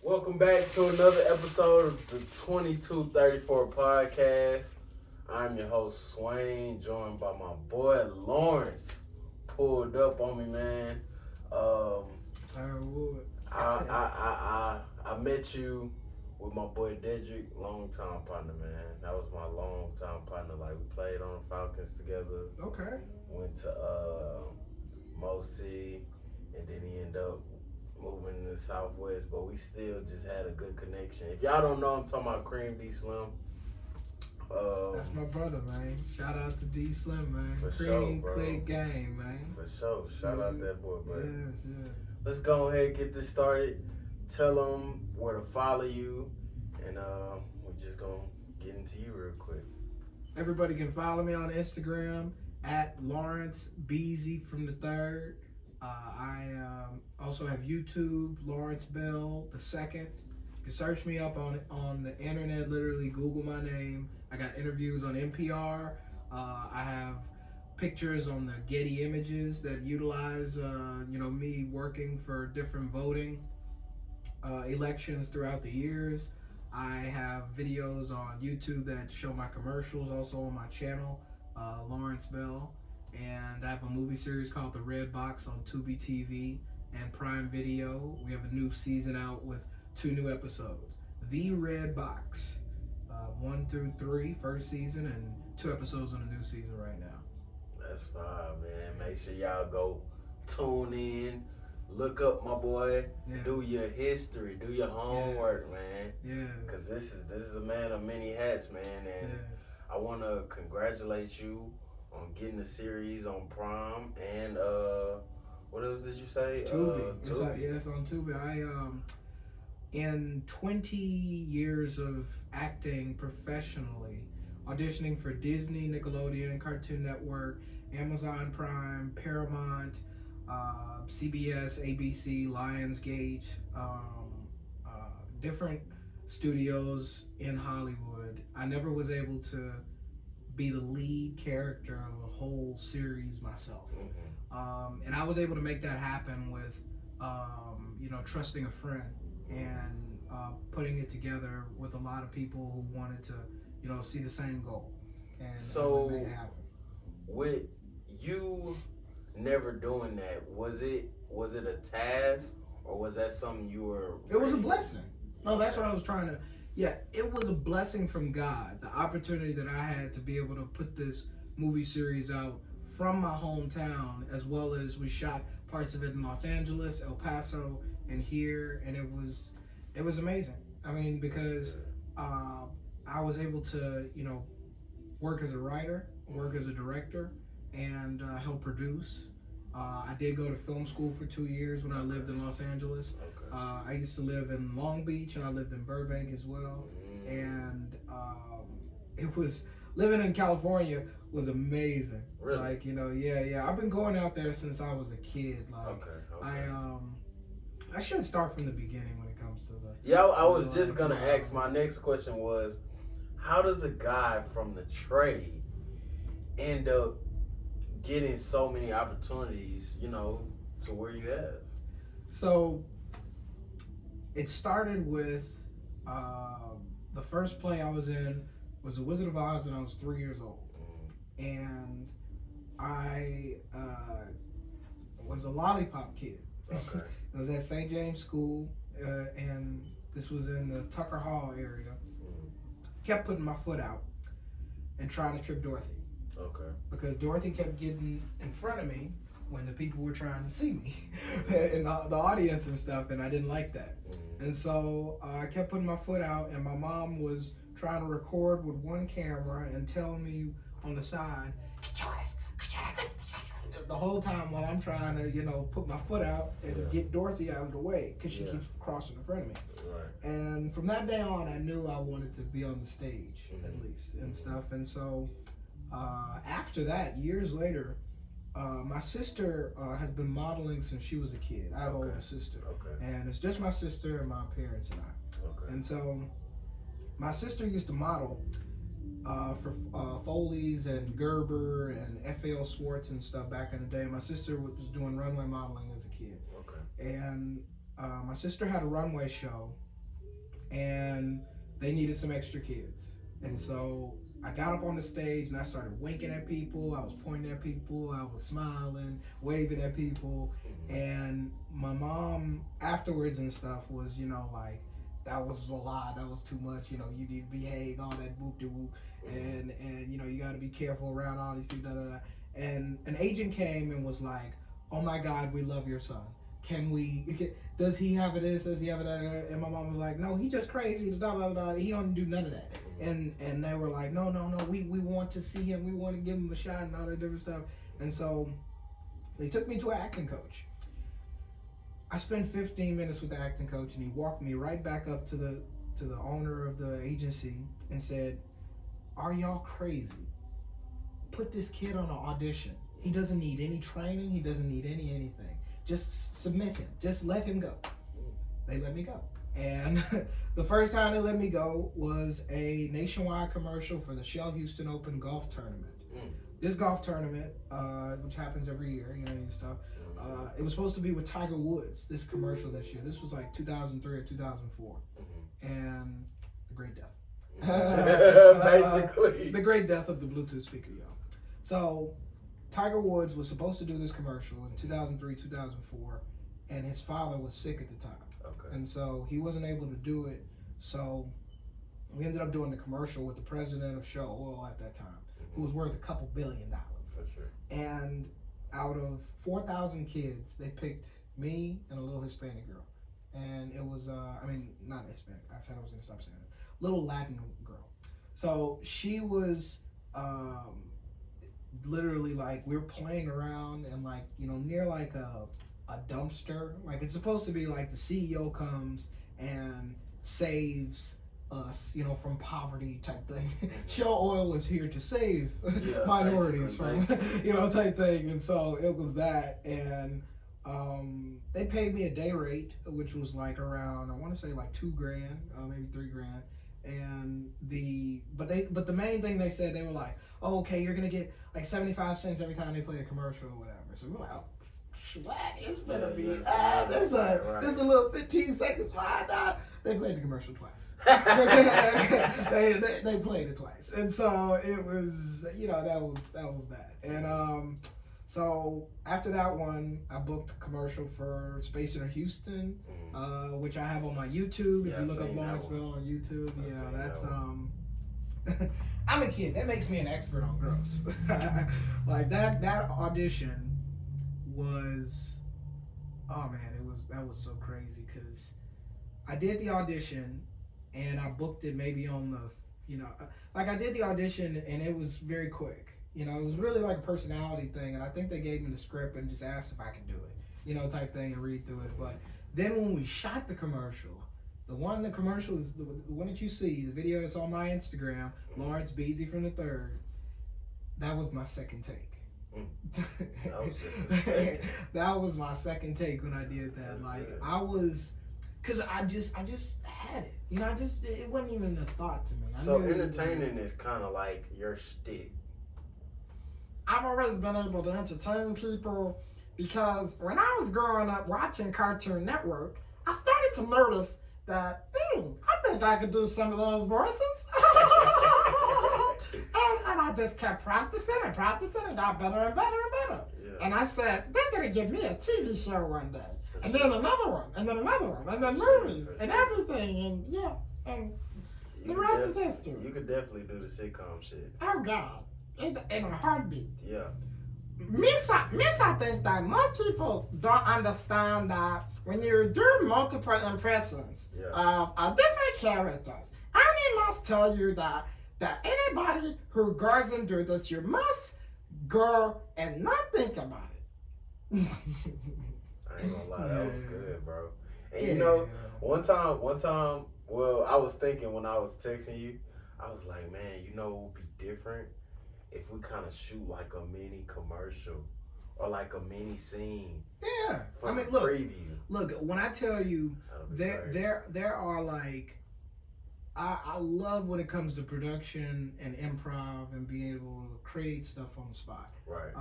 Welcome back to another episode of the 2234 podcast. I'm your host, Swain, joined by my boy, Lawrence. Pulled up on me, man. I met you with my boy, Dedrick, long-time partner, man. That was my long-time partner. Like, we played on the Falcons together. Okay. Went to Mo City, and then he ended up moving to the Southwest, but we still just had a good connection. If y'all don't know, I'm talking about Cream D Slim. That's my brother, man. Shout out to D Slim, man. For Cream sure, bro. Click Gang, man. For sure. Shout out that boy, but Yes. let's go ahead and get this started. Tell them where to follow you, and we're just gonna get into you real quick. Everybody can follow me on Instagram at Lawrence Beasy from the Third. I also have YouTube, Lawrence Bell the Second. You can search me up on the internet. Literally, Google my name. I got interviews on NPR. I have pictures on the Getty Images that utilize, me working for different voting elections throughout the years. I have videos on YouTube that show my commercials, also on my channel, Lawrence Bell. And I have a movie series called The Red Box on Tubi TV and Prime Video. We have a new season out with 2 new episodes. The Red Box, 1 through 3, first season, and 2 episodes on the new season right now. That's fine, man. Make sure y'all go tune in, look up my boy, do your history, do your homework, man. Yeah. Cause this is a man of many hats, man, and I want to congratulate you on getting the series on Prime and what else did you say? Tubi. Tubi. It's on Tubi. In 20 years of acting professionally, auditioning for Disney, Nickelodeon, Cartoon Network, Amazon Prime, Paramount, CBS, ABC, Lionsgate, different studios in Hollywood, I never was able to be the lead character of a whole series myself. And I was able to make that happen with, trusting a friend and putting it together with a lot of people who wanted to, see the same goal. And so, make it happen. With you never doing that, was it a task or was that something you were? It was a blessing. No, that's what I was trying to. Yeah, it was a blessing from God. The opportunity that I had to be able to put this movie series out from my hometown, as well as we shot parts of it in Los Angeles, El Paso, and here, and it was amazing. I mean, because I was able to, work as a writer, work as a director, and help produce. I did go to film school for 2 years when I lived in Los Angeles. I used to live in Long Beach, and I lived in Burbank as well. And it was, living in California was amazing. Really? Like, I've been going out there since I was a kid. Like, I should start from the beginning when it comes to the. Yeah, I was just gonna ask. My next question was, how does a guy from the trade end up getting so many opportunities, to where you have? So it started with the first play I was in was The Wizard of Oz, and I was 3 years old. And I was a lollipop kid. Okay. It was at St. James School, and this was in the Tucker Hall area. Kept putting my foot out and trying to trip Dorothy. Okay. Because Dorothy kept getting in front of me when the people were trying to see me in the audience and stuff, and I didn't like that. And so I kept putting my foot out, and my mom was trying to record with one camera and tell me on the side, the whole time while I'm trying to, put my foot out and get Dorothy out of the way, because she keeps crossing in front of me. Right. And from that day on, I knew I wanted to be on the stage, at least, and stuff. And so after that, years later, my sister has been modeling since she was a kid. I have an older sister. And it's just my sister and my parents and I. And so my sister used to model for Foley's and Gerber and F.A.L. Schwartz and stuff back in the day. My sister was doing runway modeling as a kid. And my sister had a runway show and they needed some extra kids. And so I got up on the stage and I started winking at people. I was pointing at people. I was smiling, waving at people. And my mom afterwards and stuff was, like, that was a lot. That was too much. You need to behave, all that whoop de whoop. And you got to be careful around all these people. Da, da, da. And an agent came and was like, "Oh my God, we love your son. Does he have this? Does he have that?" And my mom was like, "No, he just crazy. Da, da, da, da. He don't do none of that." And they were like, no, we want to see him. We want to give him a shot and all that different stuff. And so they took me to an acting coach. I spent 15 minutes with the acting coach, and he walked me right back up to the owner of the agency and said, "Are y'all crazy? Put this kid on an audition. He doesn't need any training. He doesn't need anything. Just submit him. Just let him go." They let me go. And the first time they let me go was a nationwide commercial for the Shell Houston Open golf tournament. This golf tournament, which happens every year, and stuff, it was supposed to be with Tiger Woods, this commercial this year. This was like 2003 or 2004. And the Great Death. Basically. The Great Death of the Bluetooth speaker, y'all. So Tiger Woods was supposed to do this commercial in 2003, 2004, and his father was sick at the time. Okay. And so he wasn't able to do it. So we ended up doing the commercial with the president of Shell Oil at that time, who was worth a couple $2 billion. For sure. And out of 4,000 kids, they picked me and a little Hispanic girl. And it was, not Hispanic. I said I was going to stop saying it. Little Latin girl. So she was literally like, we were playing around and like, near like a dumpster. Like, it's supposed to be like the CEO comes and saves us, from poverty type thing. Shell Oil is here to save minorities from, type thing. And so it was that. And they paid me a day rate, which was like around, I want to say like $2,000, maybe $3,000. And but the main thing they said, they were like, "Oh, okay, you're gonna get like 75 cents every time they play a commercial or whatever." So we're like, "Oh, what? It's gonna be this a little 15 seconds behind now." They played the commercial twice. they played it twice, and so it was that was that. And so after that one, I booked a commercial for Space Center Houston, which I have on my YouTube. If you look up Lawrence Bell on YouTube, that's I'm a kid. That makes me an expert on girls. Like that audition was, oh man, that was so crazy because I did the audition and I booked it maybe on the, like I did the audition and it was very quick. It was really like a personality thing, and I think they gave me the script and just asked if I could do it, type thing, and read through it. But then when we shot the commercial, the one that you see, the video that's on my Instagram, Lawrence Beasy from the Third, that was my second take. That was just a that was my second take when I did that. Like I was, cause I just had it. It wasn't even a thought to me. So entertaining is kind of like your shtick. I've always been able to entertain people because when I was growing up watching Cartoon Network, I started to notice that, I think I could do some of those voices. and I just kept practicing and got better and better and better. Yeah. And I said, they're going to give me a TV show one day. And then another one, and then another one, and then movies, and everything, and the rest is history. You could definitely do the sitcom shit. Oh, God. In a heartbeat. Yeah. Miss, I think that most people don't understand that when you do multiple impressions of different characters, I must tell you that anybody who goes and do this, you must go and not think about it. I ain't gonna lie, that was good, bro. And one time, well, I was thinking when I was texting you, I was like, man, what would be different if we kind of shoot like a mini commercial or like a mini scene. Yeah. From preview. Look, when I tell you there are like I love when it comes to production and improv and being able to create stuff on the spot. Right.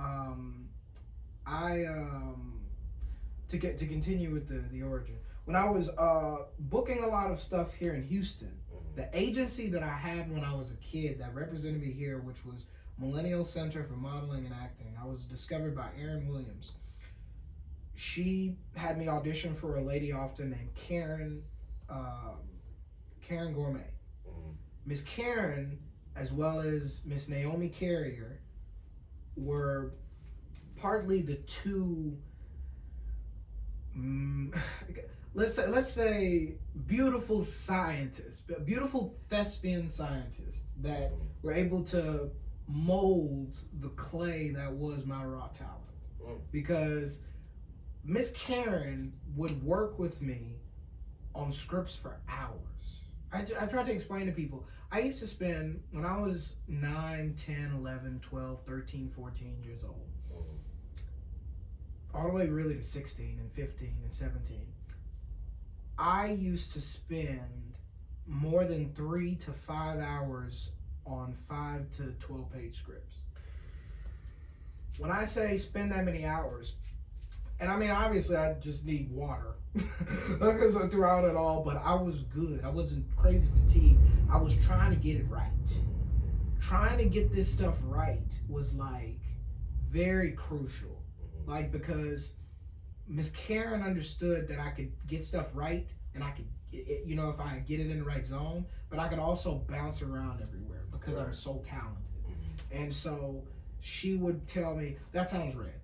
To continue with the origin. when I was booking a lot of stuff here in Houston, the agency that I had when I was a kid that represented me here, which was Millennial Center for Modeling and Acting, I was discovered by Erin Williams. She had me audition for a lady often named Karen Gourmet. Miss Karen, as well as Miss Naomi Carrier, were partly the two, let's say beautiful scientists, beautiful thespian scientists that were able to mold the clay that was my raw talent. Because Miss Karen would work with me on scripts for hours. I try to explain to people. I used to spend, when I was 9, 10, 11, 12, 13, 14 years old, all the way really to 16 and 15 and 17, I used to spend more than 3 to 5 hours on 5 to 12 page scripts. When I say spend that many hours, and I mean, obviously I just need water so throughout it all, but I was good. I wasn't crazy fatigued. I was trying to get it right. Trying to get this stuff right was like very crucial. Like, because Miss Karen understood that I could get stuff right, and I could, if I get it in the right zone, but I could also bounce around everywhere because I'm so talented. And so she would tell me, that sounds red.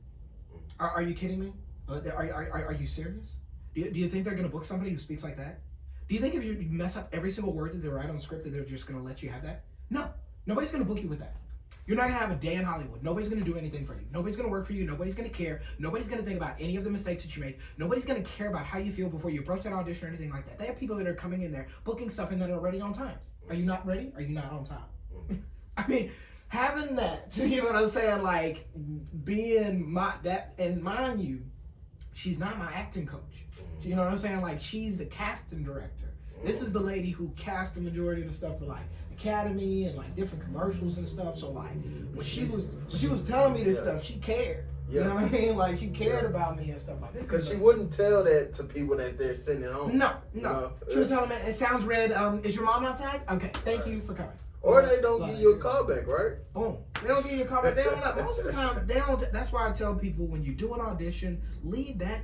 Are you kidding me? Are you serious? Do you think they're going to book somebody who speaks like that? Do you think if you mess up every single word that they write on the script that they're just going to let you have that? No. Nobody's going to book you with that. You're not going to have a day in Hollywood. Nobody's going to do anything for you. Nobody's going to work for you. Nobody's going to care. Nobody's going to think about any of the mistakes that you make. Nobody's going to care about how you feel before you approach that audition or anything like that. They have people that are coming in there, booking stuff, and that are ready on time. Are you not ready? Are you not on time? I mean, having that, you know what I'm saying? Like, being that, and mind you, she's not my acting coach. You know what I'm saying? Like, she's the casting director. This is the lady who cast the majority of the stuff for like Academy and like different commercials and stuff. So like when she was telling me this stuff, she cared. You know what I mean? Like, she cared about me and stuff like this. Because she wouldn't tell that to people that they're sending home. No. She would tell them, it sounds red. Is your mom outside? Okay, thank you for coming. Or they don't give you a callback, right? Boom. They don't give you a callback. They don't. Most of the time, they don't. That's why I tell people, when you do an audition, leave that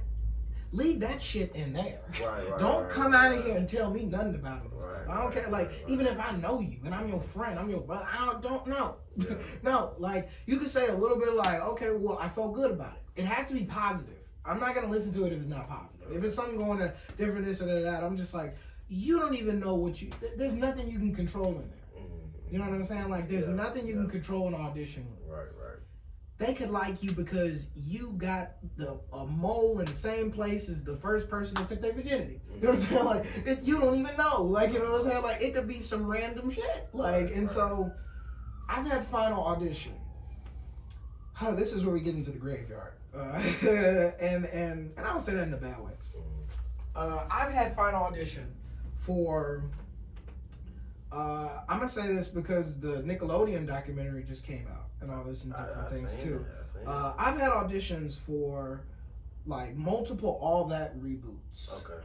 shit in there. Right. Don't come out of here and tell me nothing about it and stuff. I don't care. Like, even if I know you and I'm your friend, I'm your brother, I don't know. Yeah. No, like, you can say a little bit like, okay, well, I felt good about it. It has to be positive. I'm not gonna listen to it if it's not positive. If it's something going to different this or that, I'm just like, you don't even know there's nothing you can control in there. You know what I'm saying? Like, there's nothing you can control in an audition with. Right. They could like you because you got a mole in the same place as the first person that took their virginity. You know what I'm saying? Like, you don't even know. Like, you know what I'm saying? Like, it could be some random shit. Like, so I've had final audition. Oh, this is where we get into the graveyard. And I don't say that in a bad way. I've had final audition for, I'm going to say this because the Nickelodeon documentary just came out and all this and different things too. I've had auditions for like multiple All That reboots. Okay.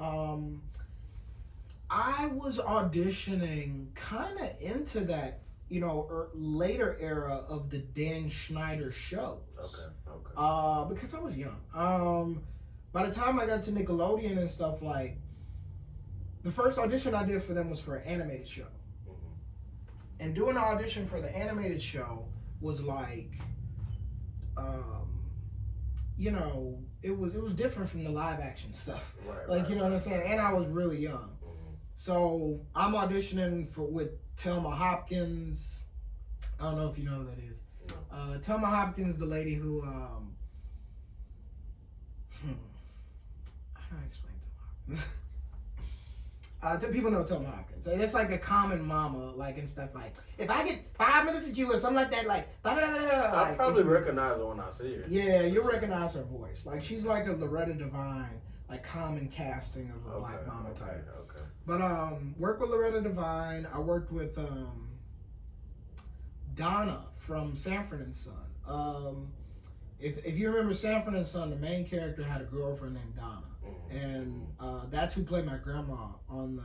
I was auditioning kind of into that, later era of the Dan Schneider shows. Okay. Because I was young. By the time I got to Nickelodeon and stuff, like, the first audition I did for them was for an animated show. And doing an audition for the animated show was like, it was different from the live action stuff. Right, you know what I'm saying? And I was really young. So I'm auditioning with Thelma Hopkins. I don't know if you know who that is. Thelma Hopkins, the lady who, how do I explain Thelma Hopkins? People know Thelma Hopkins. It's like a common mama, like, and stuff like, if I get 5 minutes with you or something like that, like, I probably recognize her when I see her. Yeah, you'll recognize her voice. Like, she's like a Loretta Devine, like, common casting of a black mama type. Okay. But worked with Loretta Devine. I worked with Donna from Sanford and Son. If you remember Sanford and Son, the main character had a girlfriend named Donna. and that's who played my grandma on the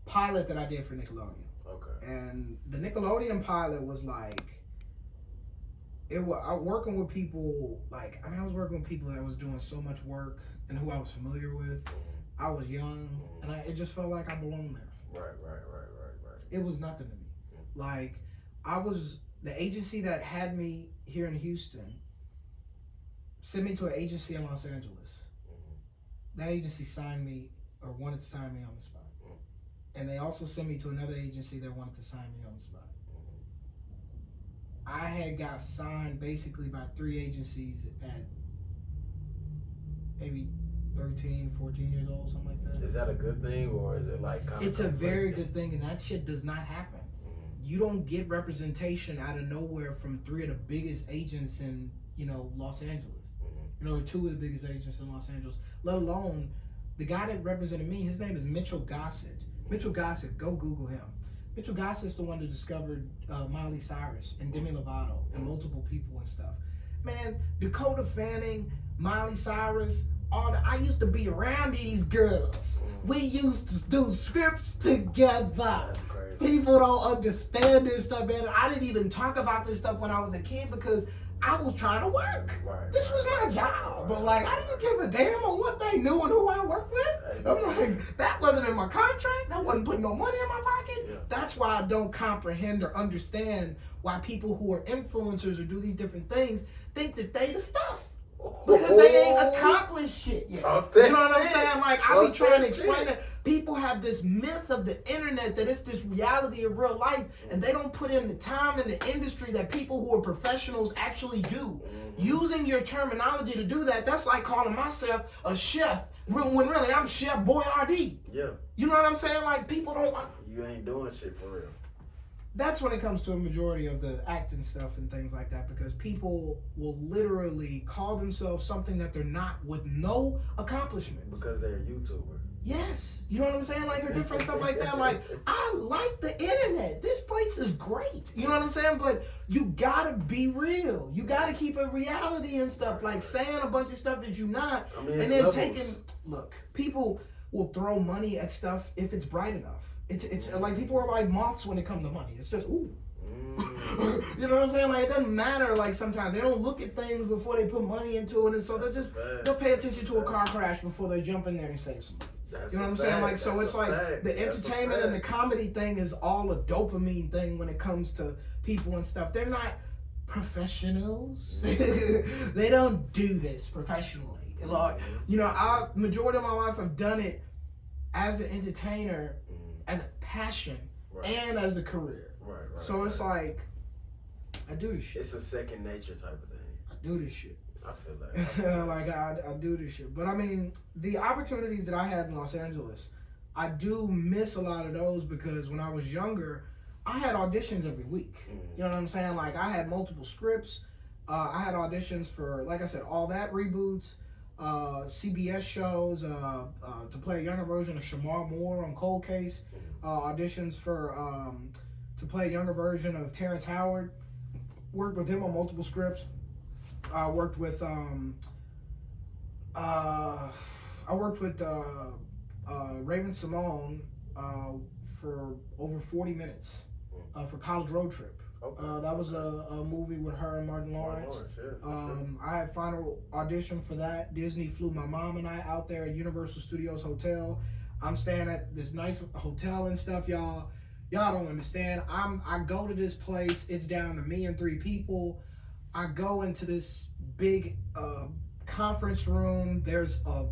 pilot that I did for Nickelodeon. Okay. And the Nickelodeon pilot was like, I was working with people like, I was working with people that was doing so much work and who I was familiar with. I was young, and it just felt like I belonged there. Right. It was nothing to me. Like, the agency that had me here in Houston sent me to an agency in Los Angeles. That agency signed me, or wanted to sign me on the spot. And they also sent me to another agency that wanted to sign me on the spot. I had got signed basically by 3 agencies at maybe 13, 14 years old, something like that. Is that a good thing, or is it like kind of... It's a very good thing, and that shit does not happen. You don't get representation out of nowhere from 3 of the biggest agents in, Los Angeles. 2 of the biggest agents in Los Angeles. Let alone the guy that represented me, his name is Mitchell Gossett. Mitchell Gossett, go Google him. Mitchell Gossett's the one that discovered Miley Cyrus and Demi Lovato and multiple people and stuff. Man, Dakota Fanning, Miley Cyrus, I used to be around these girls. We used to do scripts together. That's crazy. People don't understand this stuff, man. I didn't even talk about this stuff when I was a kid because I was trying to work. This was my job. But I didn't give a damn on what they knew and who I worked with. I'm like, that wasn't in my contract. That wasn't putting no money in my pocket. Yeah. That's why I don't comprehend or understand why people who are influencers or do these different things think that they the stuff. Because they ain't accomplished shit yet. You know what I'm saying? I be trying to explain that people have this myth of the internet that it's this reality of real life, and they don't put in the time in the industry that people who are professionals actually do. Using your terminology to do that, that's like calling myself a chef when really I'm Chef Boyardee. Yeah. You know what I'm saying? People don't... You ain't doing shit for real. That's when it comes to a majority of the acting stuff and things like that, because people will literally call themselves something that they're not with no accomplishments. Because they're a YouTuber. Yes. You know what I'm saying? Or different stuff like that. I like the internet. This place is great. You know what I'm saying? But you gotta be real. You gotta keep it reality and stuff. Saying a bunch of stuff that you're not. I mean, and then levels. Look, people will throw money at stuff if it's bright enough. It's like people are like moths when it comes to money. It's just, ooh. You know what I'm saying? It doesn't matter. Sometimes they don't look at things before they put money into it. And so they'll pay attention to a car crash before they jump in there and save some money. You know what I'm saying? So it's the entertainment and the comedy thing is all a dopamine thing when it comes to people and stuff. They're not professionals. They don't do this professionally. Majority of my life I've done it as an entertainer, as a passion, and as a career. So it's I do this shit. It's a second nature type of thing. I do this shit. I feel that. I do this shit. But the opportunities that I had in Los Angeles, I do miss a lot of those because when I was younger, I had auditions every week. You know what I'm saying? I had multiple scripts. I had auditions for, like I said, All That reboots, CBS shows, to play a younger version of Shamar Moore on Cold Case, auditions for to play a younger version of Terrence Howard. Worked with him on multiple scripts. I worked with Raven Simone for over 40 minutes for College Road Trip. Okay. That was a movie with her and Martin Lawrence. I had final audition for that. Disney flew my mom and I out there at Universal Studios Hotel. I'm staying at this nice hotel and stuff, y'all. Y'all don't understand. I go to this place. It's down to me and 3 people. I go into this big conference room. There's a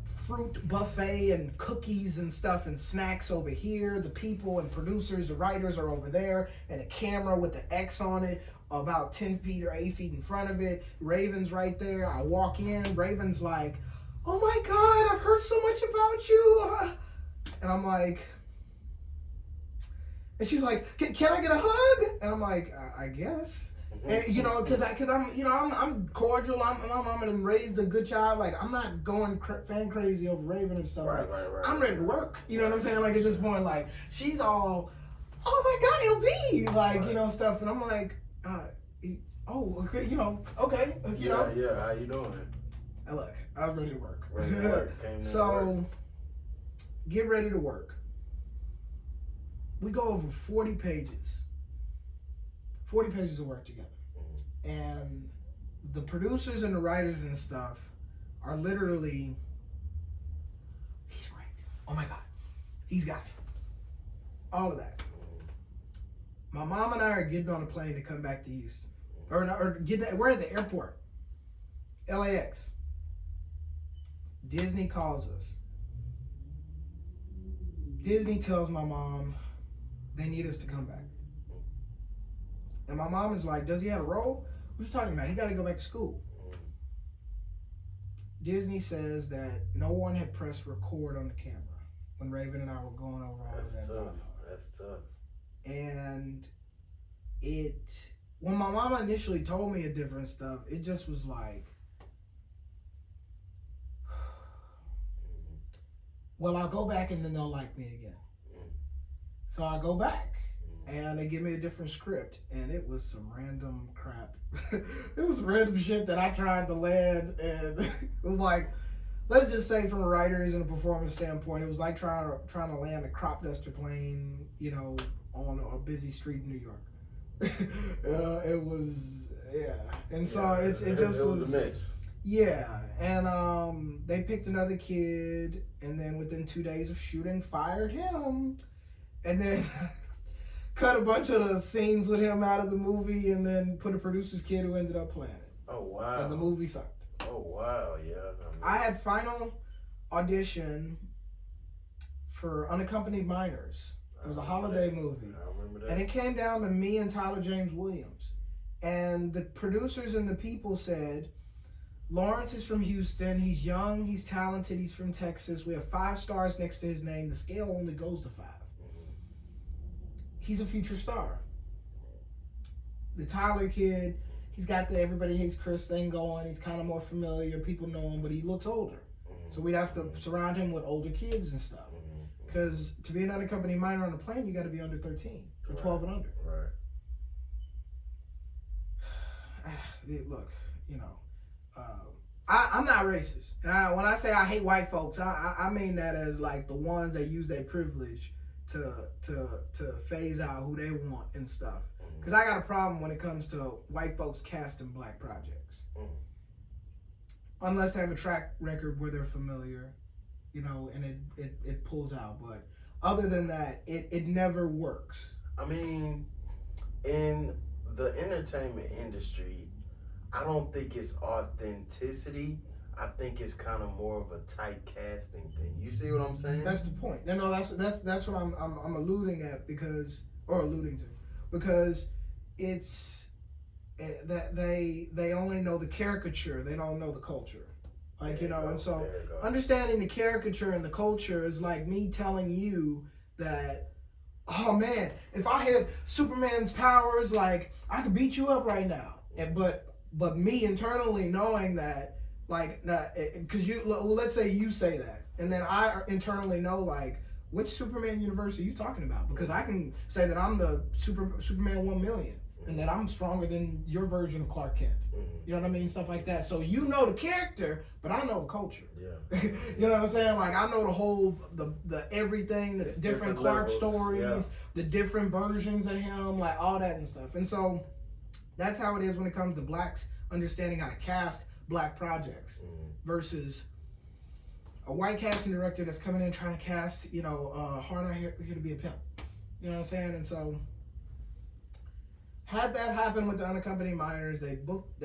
fruit buffet and cookies and stuff and snacks over here. The people and producers, the writers are over there, and a camera with the X on it about 10 feet or 8 feet in front of it. Raven's right there. I walk in. Raven's like, "Oh my God, I've heard so much about you." And I'm like, and she's like, "Can I get a hug?" And I'm like, I guess. And, because I'm cordial. I'm raised a good child. I'm not going fan crazy over Raven and stuff. Right. I'm ready to work. You know what I'm saying? At this point, she's all, "Oh my God, LB," stuff. And I'm like, oh, okay, okay, Yeah, how you doing? And look, I was ready to work. Ready to work. Came to So, work. get ready to work. We go over 40 pages. 40 pages of work together. And the producers and the writers and stuff are literally, he's great. Oh my God. He's got it. All of that. My mom and I are getting on a plane to come back to Houston. We're at the airport. LAX. Disney calls us. Disney tells my mom they need us to come back. And my mom is like, does he have a role? What you talking about? He got to go back to school. Disney says that no one had pressed record on the camera when Raven and I were going over all of that. That's tough. And when my mama initially told me a different stuff, it just was like, well, I'll go back and then they'll like me again. So I go back and they give me a different script, and it was some random crap. It was random shit that I tried to land, and it was like, let's just say from a writer's and a performance standpoint, it was like trying to land a crop duster plane, on a busy street in New York. It was, yeah. And so it was a mix. Yeah, and they picked another kid, and then within 2 days of shooting, fired him, and then cut a bunch of the scenes with him out of the movie, and then put a producer's kid who ended up playing it. Oh wow! And the movie sucked. Oh wow! Yeah. I had final audition for Unaccompanied Minors. It was a holiday movie. I remember that. And it came down to me and Tyler James Williams, and the producers and the people said, Lawrence is from Houston. He's young. He's talented. He's from Texas. We have 5 stars next to his name. The scale only goes to 5. He's a future star. The Tyler kid, he's got the Everybody Hates Chris thing going. He's kind of more familiar. People know him, but he looks older. So we'd have to surround him with older kids and stuff. Because to be an unaccompanied minor on a plane, you got to be under 13 or 12 and under. Right. Look, I'm not racist. And when I say I hate white folks, I mean that as like the ones that use their privilege to phase out who they want and stuff. Because I got a problem when it comes to white folks casting black projects. Unless they have a track record where they're familiar, and it pulls out. But other than that, it never works. I mean, in the entertainment industry, I don't think it's authenticity. I think it's kind of more of a tight casting thing. You see what I'm saying? That's the point. No, that's what I'm alluding to, because it's that they only know the caricature, they don't know the culture. And so understanding the caricature and the culture is like me telling you that, oh man, if I had Superman's powers, like I could beat you up right now. But me internally knowing that, like, because let's say you say that, and then I internally know, like, which Superman universe are you talking about? Because I can say that I'm the Superman 1 million, and that I'm stronger than your version of Clark Kent. You know what I mean? Stuff like that. So you know the character, but I know the culture. Yeah. You know what I'm saying? Like, I know the whole, the everything, the different Clark levels, stories, the different versions of him, like all that and stuff. And so that's how it is when it comes to blacks understanding how to cast black projects versus a white casting director that's coming in trying to cast, Hard Out Here to Be a Pimp. You know what I'm saying? And so had that happen with the Unaccompanied Minors, they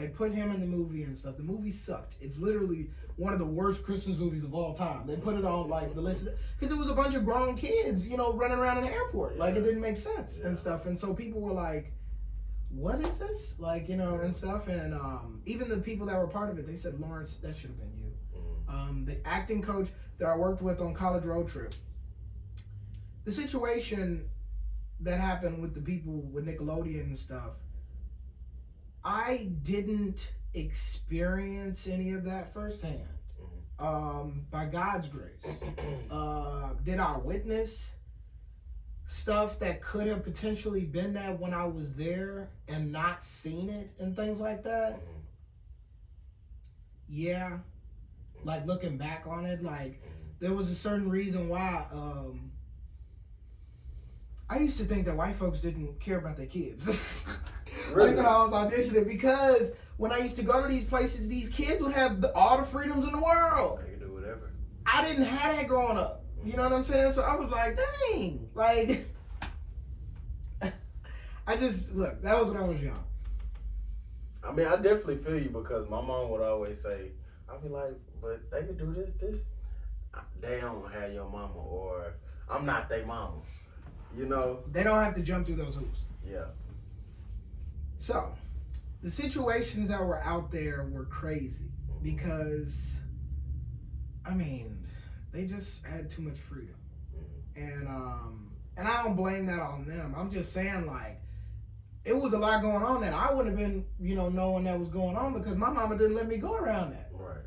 put him in the movie and stuff. The movie sucked. It's literally one of the worst Christmas movies of all time. They put it on like the list because it was a bunch of grown kids, running around in the airport. Like it didn't make sense and stuff. And so people were like, what is this? Like, and stuff. And even the people that were part of it, they said, Lawrence, that should have been you. The acting coach that I worked with on College Road Trip, the situation that happened with the people with Nickelodeon and stuff, I didn't experience any of that firsthand. By God's grace. Did I witness stuff that could have potentially been that when I was there and not seen it and things like that? Yeah. Like looking back on it, like there was a certain reason why I used to think that white folks didn't care about their kids. Really? Like when I was auditioning, because when I used to go to these places, these kids would have all the freedoms in the world. They can do whatever. I didn't have that growing up. You know what I'm saying? So I was like, dang. Like, I just, look, that was when I was young. I mean, I definitely feel you because my mom would always say, I'd be like, but they could do this. They don't have your mama, or I'm not their mama. You know? They don't have to jump through those hoops. Yeah. So, the situations that were out there were crazy because, I mean, they just had too much freedom. And I don't blame that on them. I'm just saying, like, it was a lot going on that I wouldn't have been, you know, knowing that was going on because my mama didn't let me go around that. Right.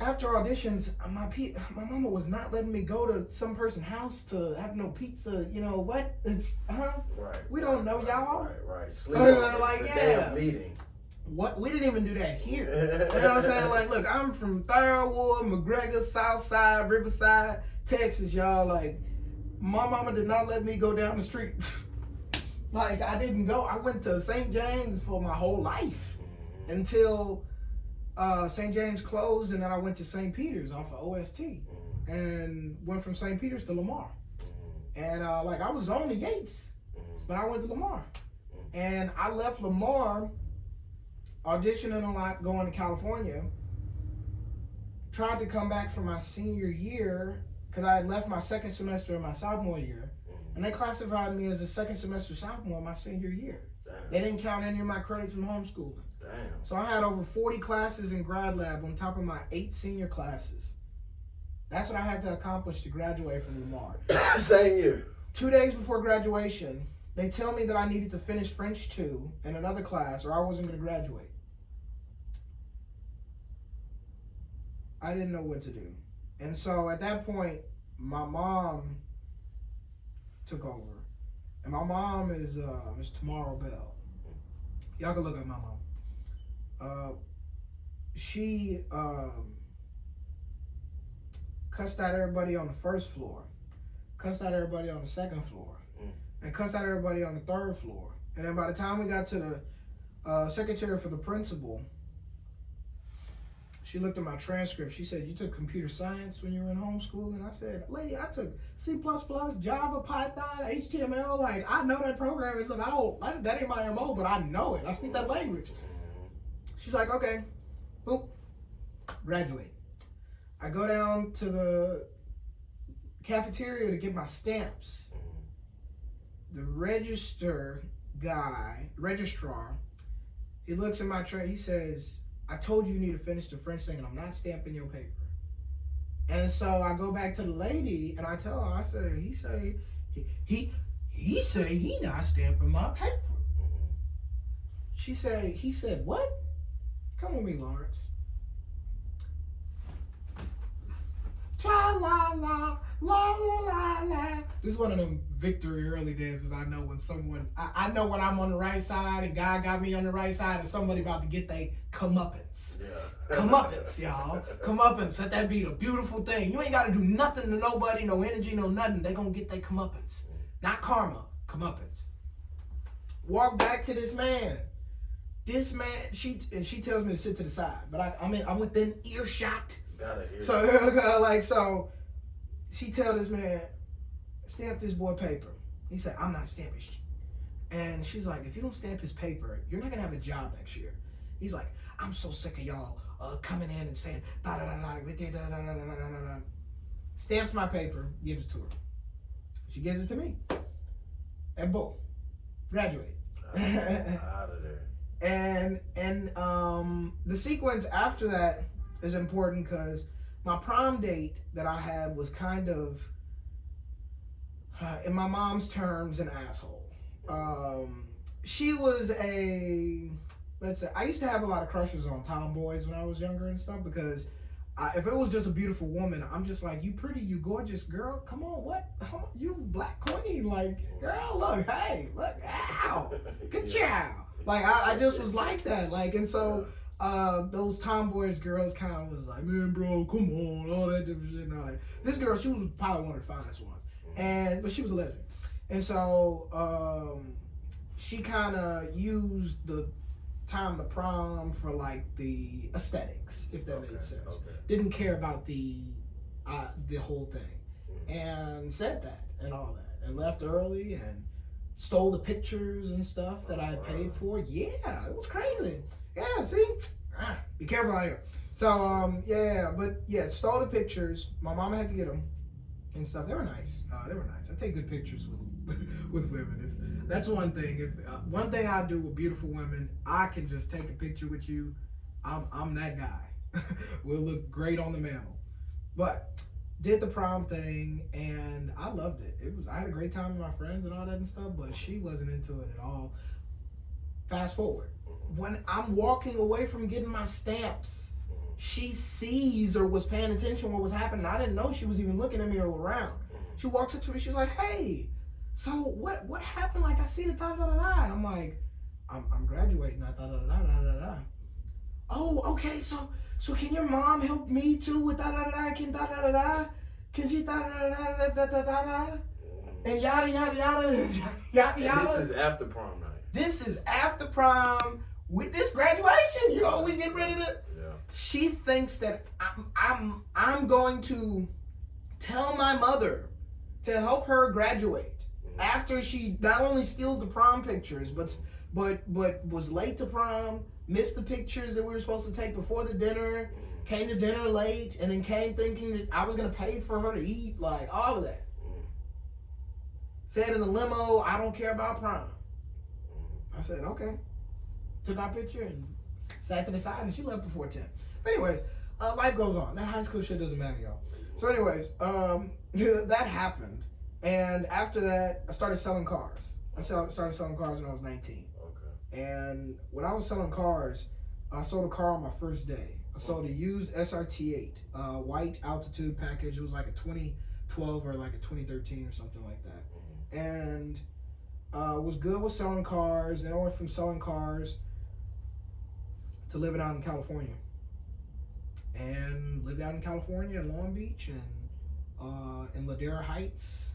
After auditions, my mama was not letting me go to some person's house to have no pizza. You know what? Right. We don't know y'all. Right. Sleep on Like, the yeah. damn meeting. What? We didn't even do that here. You know what I'm saying? Like, look, I'm from Thirdwood, McGregor, Southside, Riverside, Texas, y'all. Like, my mama did not let me go down the street. Like, I didn't go. I went to St. James for my whole life until St. James closed, and then I went to St. Peter's off of OST and went from St. Peter's to Lamar. And like, I was on the Yates, but I went to Lamar. And I left Lamar auditioning a lot, going to California. Tried to come back for my senior year because I had left my second semester in my sophomore year. And they classified me as a second semester sophomore my senior year. Damn. They didn't count any of my credits from homeschooling. Damn. So I had over 40 classes in grad lab on top of my 8 senior classes. That's what I had to accomplish to graduate from Lamar. Same year. 2 days before graduation, they tell me that I needed to finish French 2 in another class or I wasn't going to graduate. I didn't know what to do. And so at that point, my mom took over. And my mom is Tamara Bell. Y'all can look up my mom. She cussed out everybody on the first floor, cussed out everybody on the second floor, and cussed out everybody on the third floor. And then by the time we got to the secretary for the principal, she looked at my transcript. She said, "You took computer science when you were in homeschooling?" I said, "Lady, I took C++, Java, Python, HTML. Like, I know that programming stuff. That ain't my MO, but I know it. I speak that language." She's like, "Okay, boop, graduate." I go down to the cafeteria to get my stamps. The registrar, he looks at my tray. He says, "I told you need to finish the French thing, and I'm not stamping your paper." And so I go back to the lady, and I tell her, I say, he say he not stamping my paper. He said, "What? Come with me, Lawrence." Tra la la la la la la. This is one of them victory early dances. I know when I know when I'm on the right side and God got me on the right side and somebody about to get they comeuppance. Yeah. Comeuppance, y'all. Comeuppance. Let that be the beautiful thing. You ain't got to do nothing to nobody, no energy, no nothing. They gonna get their comeuppance. Not karma, comeuppance. Walk back to this man. This man, she tells me to sit to the side, but I'm within earshot. Gotta hear. So she tell this man, "Stamp this boy paper." He said, "I'm not stamping shit." And she's like, "If you don't stamp his paper, you're not gonna have a job next year." He's like, "I'm so sick of y'all coming in and saying da da da da da da da da." Stamps my paper, gives it to her. She gives it to me. And boom, graduate. Out of there. And the sequence after that is important because my prom date that I had was kind of, in my mom's terms, an asshole. She was let's say, I used to have a lot of crushes on tomboys when I was younger and stuff because if it was just a beautiful woman, I'm just like, "You pretty, you gorgeous girl, come on, what? You black queen, like, girl, look, hey, look, ow, good job." Like, I just was like that, like, and so those tomboyish girls kind of was like, man, bro, come on, all that different shit. And all that. This girl, she was probably one of the finest ones, but she was a lesbian, and so she kind of used the time the prom for like the aesthetics, if that made sense. Okay. Didn't care about the whole thing, and said that and all that, and left early and stole the pictures and stuff that I had paid for. Yeah, it was crazy. Yeah, see, be careful out here. So stole the pictures. My mama had to get them and stuff. They were nice. They were nice. I take good pictures with women. If that's one thing. If one thing I do with beautiful women, I can just take a picture with you. I'm that guy. We'll look great on the mantle. But did the prom thing and I loved it. I had a great time with my friends and all that and stuff, but she wasn't into it at all. Fast forward. When I'm walking away from getting my stamps, she sees or was paying attention to what was happening. I didn't know she was even looking at me or around. She walks up to me, she's like, hey, so what happened? Like, I see the da-da-da-da. And I'm like, I'm graduating, da-da-da-da-da-da-da. Oh, okay, so can your mom help me too with da-da-da-da? Can da-da-da-da? Can she da-da-da-da-da-da-da-da? And yada, yada, yada, yada, yada. And this is after prom night. This is after prom. With this graduation, you know, we get ready to. Yeah. She thinks that I'm going to tell my mother to help her graduate after she not only steals the prom pictures, but was late to prom, missed the pictures that we were supposed to take before the dinner, came to dinner late, and then came thinking that I was gonna pay for her to eat, like all of that. Said in the limo, I don't care about prom. I said, okay. Took our picture and sat to the side, and she left before 10. But anyways, life goes on. That high school shit doesn't matter, y'all. So anyways, that happened. And after that, I started selling cars. I started selling cars when I was 19. Okay. And when I was selling cars, I sold a car on my first day. I sold a used SRT8, white altitude package. It was like a 2012 or like a 2013 or something like that. And was good with selling cars. Then I went from selling cars to living out in California. And lived out in California in Long Beach and in Ladera Heights,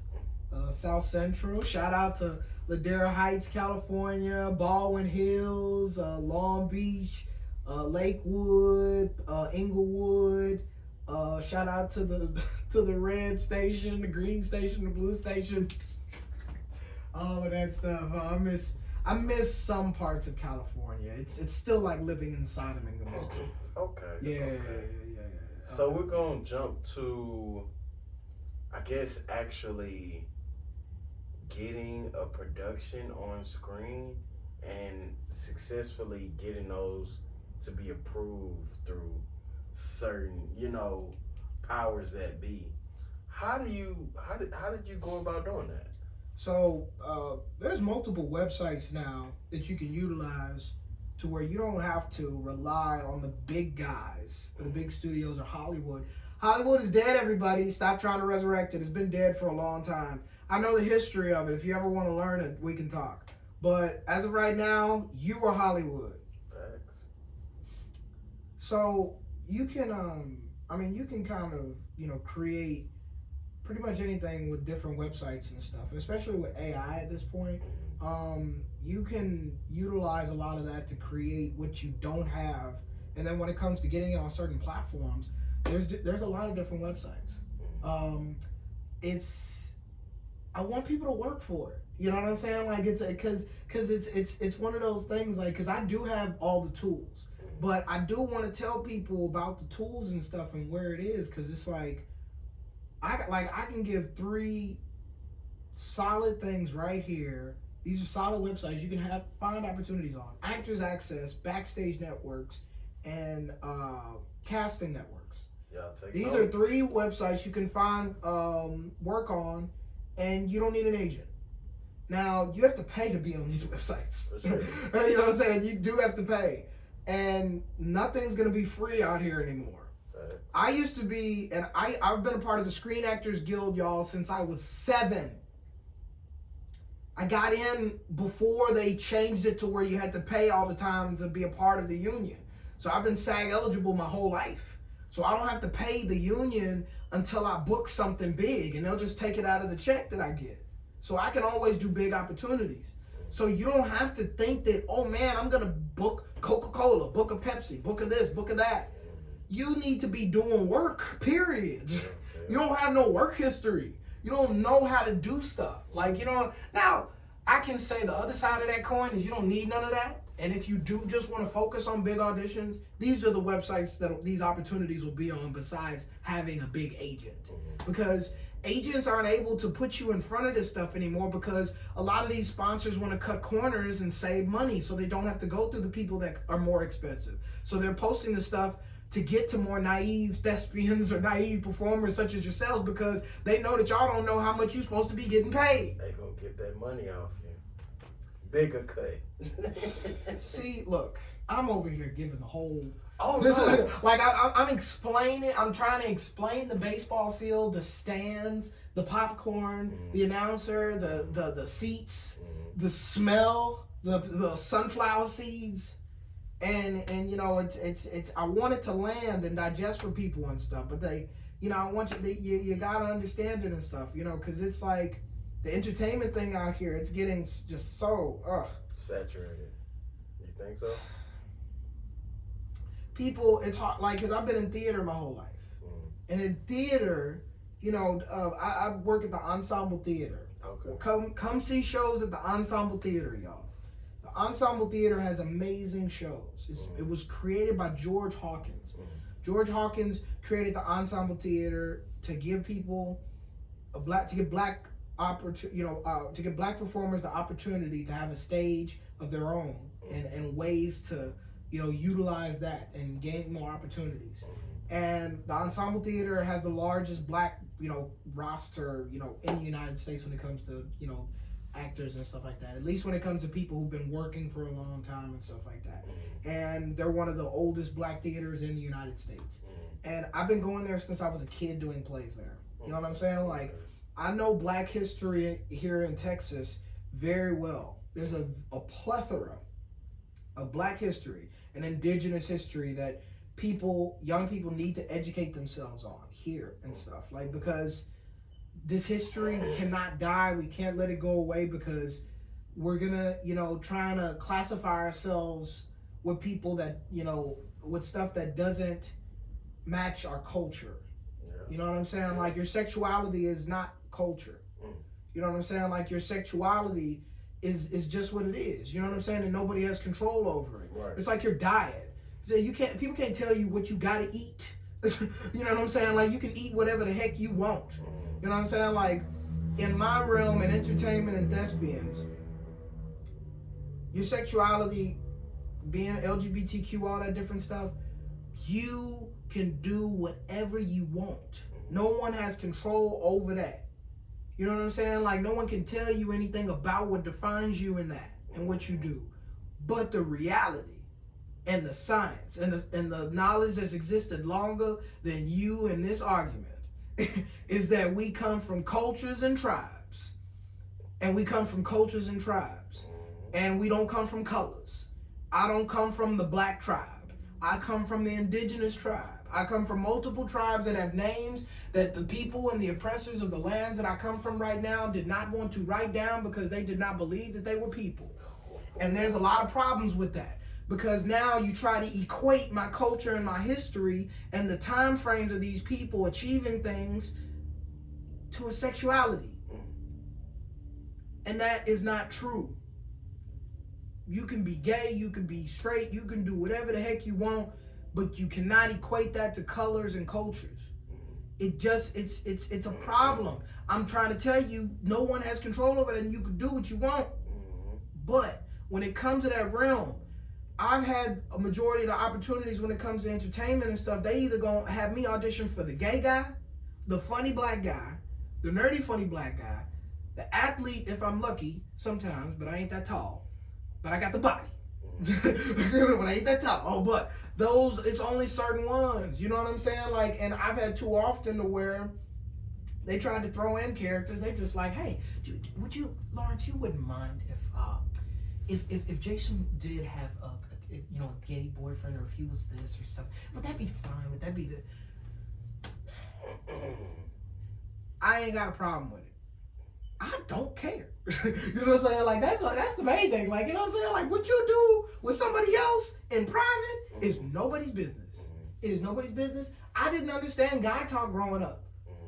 South Central. Shout out to Ladera Heights, California, Baldwin Hills, Long Beach, Lakewood, Inglewood. Shout out to the red station, the green station, the blue station. All of that stuff. I miss some parts of California. It's still like living in Sodom and Gomorrah. Okay. Yeah. So we're gonna jump to, I guess, actually getting a production on screen and successfully getting those to be approved through certain, powers that be. How did you go about doing that? So there's multiple websites now that you can utilize to where you don't have to rely on the big guys, or the big studios, or Hollywood. Hollywood is dead, everybody. Stop trying to resurrect it. It's been dead for a long time. I know the history of it. If you ever want to learn it, we can talk. But as of right now, you are Hollywood. Facts. So you can, you can kind of, create pretty much anything with different websites and stuff, and especially with AI at this point. You can utilize a lot of that to create what you don't have, and then when it comes to getting it on certain platforms, there's a lot of different websites. I want people to work for it. You know what I'm saying? Like because it's one of those things, like, because I do have all the tools, but I do want to tell people about the tools and stuff and where it is, because it's like I can give 3 solid things right here. These are solid websites you can find opportunities on. Actors Access, Backstage Networks, and Casting Networks. Yeah, I'll take These notes. are 3 websites you can find work on, and you don't need an agent. Now, you have to pay to be on these websites. Sure. You know what I'm saying? You do have to pay. And nothing's going to be free out here anymore. I used to be, and I've been a part of the Screen Actors Guild, y'all, since I was 7. I got in before they changed it to where you had to pay all the time to be a part of the union. So I've been SAG eligible my whole life. So I don't have to pay the union until I book something big, and they'll just take it out of the check that I get. So I can always do big opportunities. So you don't have to think that, oh man, I'm gonna book Coca-Cola, book a Pepsi, book a this, book a that. You need to be doing work, period. You don't have no work history. You don't know how to do stuff. Like, you know, now I can say the other side of that coin is you don't need none of that. And if you do just want to focus on big auditions, these are the websites that these opportunities will be on besides having a big agent. Because agents aren't able to put you in front of this stuff anymore because a lot of these sponsors want to cut corners and save money so they don't have to go through the people that are more expensive. So they're posting the stuff to get to more naive thespians or naive performers such as yourselves because they know that y'all don't know how much you're supposed to be getting paid. They gonna get that money off you. Bigger cut. See, look, I'm over here giving the whole... Oh, This no. is, like I'm explaining. I'm trying to explain the baseball field, the stands, the popcorn, the announcer, the seats, the smell, the sunflower seeds, and you know it's. I want it to land and digest for people and stuff, but they, you know, I want you gotta understand it and stuff, you know, because it's like the entertainment thing out here. It's getting just so saturated. You think so? People, it's hard, like, because I've been in theater my whole life. And in theater, you know, I work at the Ensemble Theater. Okay. Come see shows at the Ensemble Theater, y'all. The Ensemble Theater has amazing shows. It was created by George Hawkins. George Hawkins created the Ensemble Theater to give people to give black performers the opportunity to have a stage of their own and ways to, you know, utilize that and gain more opportunities. And the Ensemble Theater has the largest black, you know, roster, you know, in the United States when it comes to, you know, actors and stuff like that. At least when it comes to people who've been working for a long time and stuff like that. And they're one of the oldest black theaters in the United States. And I've been going there since I was a kid doing plays there. You know what I'm saying? Like, I know black history here in Texas very well. There's a plethora of black history and indigenous history that young people need to educate themselves on here and stuff. Like, because this history cannot die. We can't let it go away because we're gonna, you know, trying to classify ourselves with people that, you know, with stuff that doesn't match our culture. You know what I'm saying? Like, your sexuality is not culture. You know what I'm saying? Like, your sexuality is just what it is. You know what I'm saying? And nobody has control over it. Right. It's like your diet. People can't tell you what you gotta eat. You know what I'm saying? Like, you can eat whatever the heck you want. You know what I'm saying? Like, in my realm in entertainment and thespians, your sexuality, being LGBTQ, all that different stuff, you can do whatever you want. No one has control over that. You know what I'm saying? Like, no one can tell you anything about what defines you in that and what you do. But the reality and the science and the knowledge that's existed longer than you in this argument is that we come from cultures and tribes. And we come from cultures and tribes. And we don't come from colors. I don't come from the black tribe. I come from the indigenous tribe. I come from multiple tribes that have names that the people and the oppressors of the lands that I come from right now did not want to write down because they did not believe that they were people. And there's a lot of problems with that because now you try to equate my culture and my history and the time frames of these people achieving things to a sexuality. And that is not true. You can be gay, you can be straight, you can do whatever the heck you want, but you cannot equate that to colors and cultures. It's a problem. I'm trying to tell you, no one has control over it and you can do what you want. But when it comes to that realm, I've had a majority of the opportunities when it comes to entertainment and stuff. They either gonna have me audition for the gay guy, the funny black guy, the nerdy funny black guy, the athlete if I'm lucky sometimes, but I ain't that tall. But I got the body. But I ain't that tall. Oh, but those, it's only certain ones. You know what I'm saying? Like, and I've had too often to where they tried to throw in characters. They just like, hey, would you, Lawrence, you wouldn't mind if Jason did have a gay boyfriend, or if he was this or stuff, would that be fine? Would that be the? I ain't got a problem with it. I don't care. You know what I'm saying? Like that's the main thing. Like, you know what I'm saying? Like what you do with somebody else in private is nobody's business. It is nobody's business. I didn't understand guy talk growing up.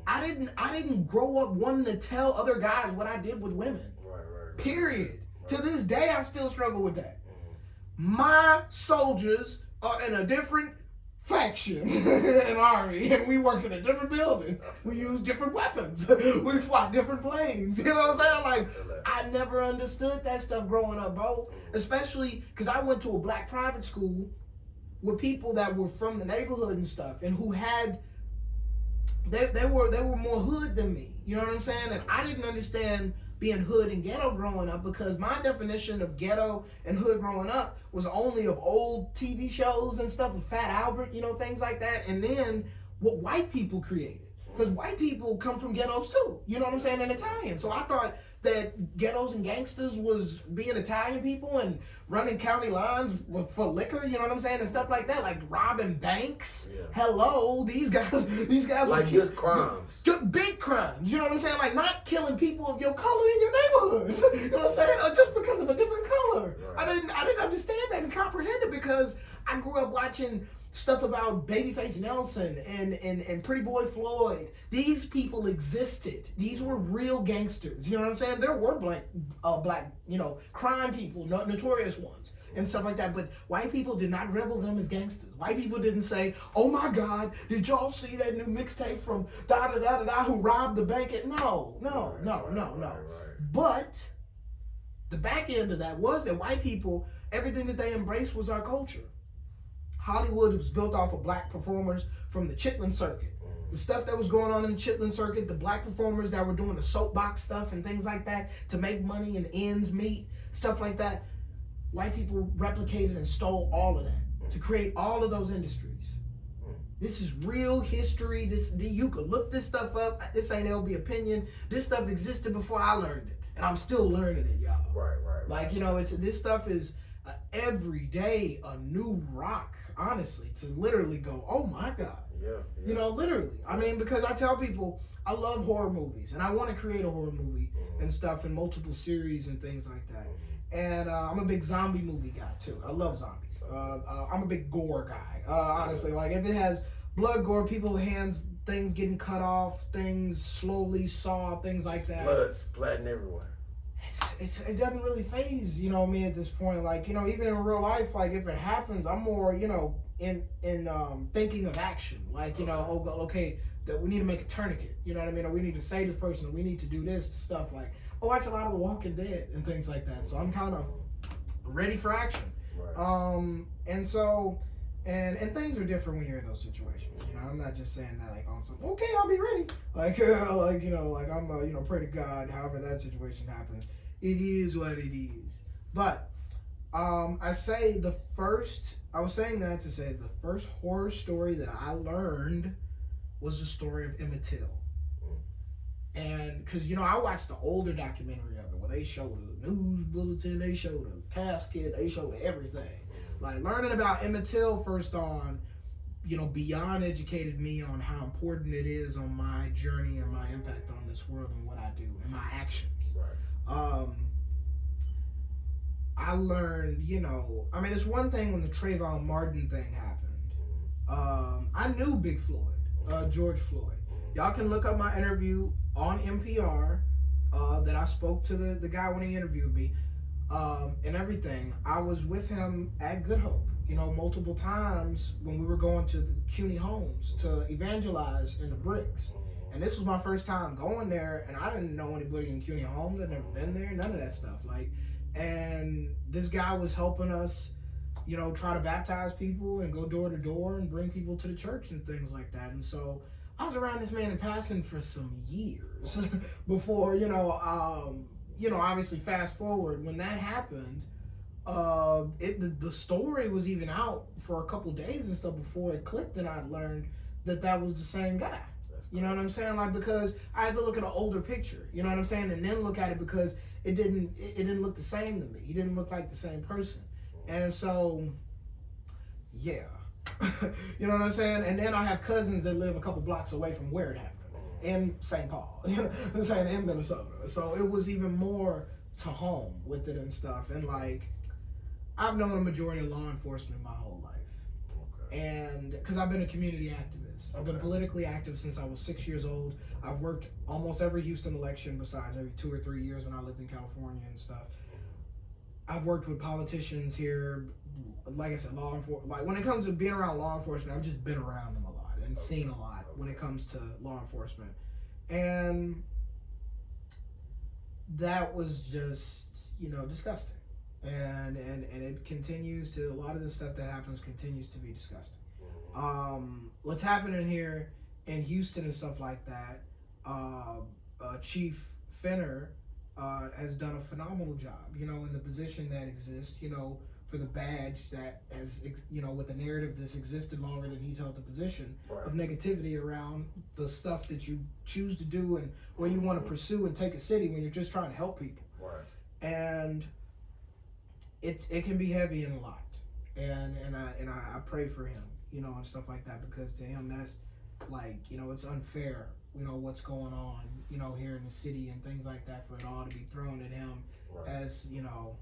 I didn't grow up wanting to tell other guys what I did with women. Right. Period. To this day, I still struggle with that. My soldiers are in a different faction in Army, and we work in a different building. We use different weapons. We fly different planes. You know what I'm saying? Like, I never understood that stuff growing up, bro. Especially because I went to a black private school with people that were from the neighborhood and stuff, and who had they were more hood than me. You know what I'm saying? And I didn't understand being hood and ghetto growing up, because my definition of ghetto and hood growing up was only of old TV shows and stuff with Fat Albert, things like that, and then what white people created. Because white people come from ghettos too, you know what I'm saying, and Italian. So I thought that ghettos and gangsters was being Italian people and running county lines for liquor, you know what I'm saying, and stuff like that, like robbing banks. Yeah. Hello, these guys like just crimes. Big crimes, you know what I'm saying? Like not killing people of your color in your neighborhood. You know what I'm saying? Or just because of a different color. Right. I didn't understand that and comprehend it, because I grew up watching stuff about Babyface Nelson and Pretty Boy Floyd. These people existed. These were real gangsters. You know what I'm saying? There were black, crime people, notorious ones, and stuff like that. But white people did not revel them as gangsters. White people didn't say, "Oh my God, did y'all see that new mixtape from da da da da da who robbed the bank?" No. Right. But the back end of that was that white people, everything that they embraced was our culture. Hollywood was built off of black performers from the Chitlin circuit. The stuff that was going on in the Chitlin circuit, the black performers that were doing the soapbox stuff and things like that to make money and ends meet, stuff like that. White people replicated and stole all of that to create all of those industries. This is real history. You could look this stuff up. This ain't LB opinion. This stuff existed before I learned it, and I'm still learning it, y'all. Right. Like, this stuff is every day a new rock, honestly, to literally go, oh my God. Yeah. Literally. I mean, because I tell people I love horror movies, and I want to create a horror movie and stuff in multiple series and things like that. And I'm a big zombie movie guy too. I love zombies. I'm a big gore guy. Honestly, like if it has blood, gore, people, hands, things getting cut off, things slowly saw, things like that. Blood splatting everywhere. It doesn't really faze, me at this point. Like, even in real life, like if it happens, I'm more, in thinking of action. Like, okay, that we need to make a tourniquet, you know what I mean? Or we need to save this person, or we need to do this stuff. Like, I watch a lot of The Walking Dead and things like that. So I'm kind of ready for action. Right. And so, and things are different when you're in those situations. I'm not just saying that like on some, okay, I'll be ready. Like I'm pray to God, however that situation happens. It is what it is. But I was saying that to say the first horror story that I learned was the story of Emmett Till. And because I watched the older documentary of it where they showed the news bulletin, they showed the casket, they showed everything. Like learning about Emmett Till first on, beyond educated me on how important it is on my journey and my impact on this world and what I do and my actions. Right. I learned, it's one thing when the Trayvon Martin thing happened. I knew Big Floyd, George Floyd. Y'all can look up my interview on NPR that I spoke to the guy when he interviewed me and everything. I was with him at Good Hope, multiple times when we were going to the CUNY homes to evangelize in the bricks. And this was my first time going there, and I didn't know anybody in CUNY homes. I'd never been there, none of that stuff. And this guy was helping us, try to baptize people and go door to door and bring people to the church and things like that. And so I was around this man in passing for some years before, obviously fast forward when that happened. The story was even out for a couple days and stuff before it clicked, and I learned that was the same guy. You know what I'm saying? Like, because I had to look at an older picture, you know what I'm saying, and then look at it because it didn't look the same to me. He didn't look like the same person. And so yeah. You know what I'm saying? And then I have cousins that live a couple blocks away from where it happened, in St. Paul, you know what I'm saying, in Minnesota. So it was even more to home with it and stuff. And like, I've known a majority of law enforcement my whole life. Okay. And because I've been a community activist, I've been politically active since I was 6 years old. I've worked almost every Houston election besides maybe 2 or 3 years when I lived in California and stuff. I've worked with politicians here, like I said, law enforcement. Like when it comes to being around law enforcement, I've just been around them a lot and seen a lot when it comes to law enforcement. And that was just, you know, disgusting. And it continues to, a lot of the stuff that happens continues to be disgusting. What's happening here in Houston and stuff like that, Chief Fenner has done a phenomenal job, you know, in the position that exists, you know, for the badge that has, you know, with the narrative that's existed longer than he's held the position of negativity around the stuff that you choose to do and where you want to pursue and take a city when you're just trying to help people. And it can be heavy and a lot. And I pray for him, you know, and stuff like that, because to him that's like, you know, it's unfair, you know, what's going on, you know, here in the city and things like that, for it all to be thrown at him as, you know,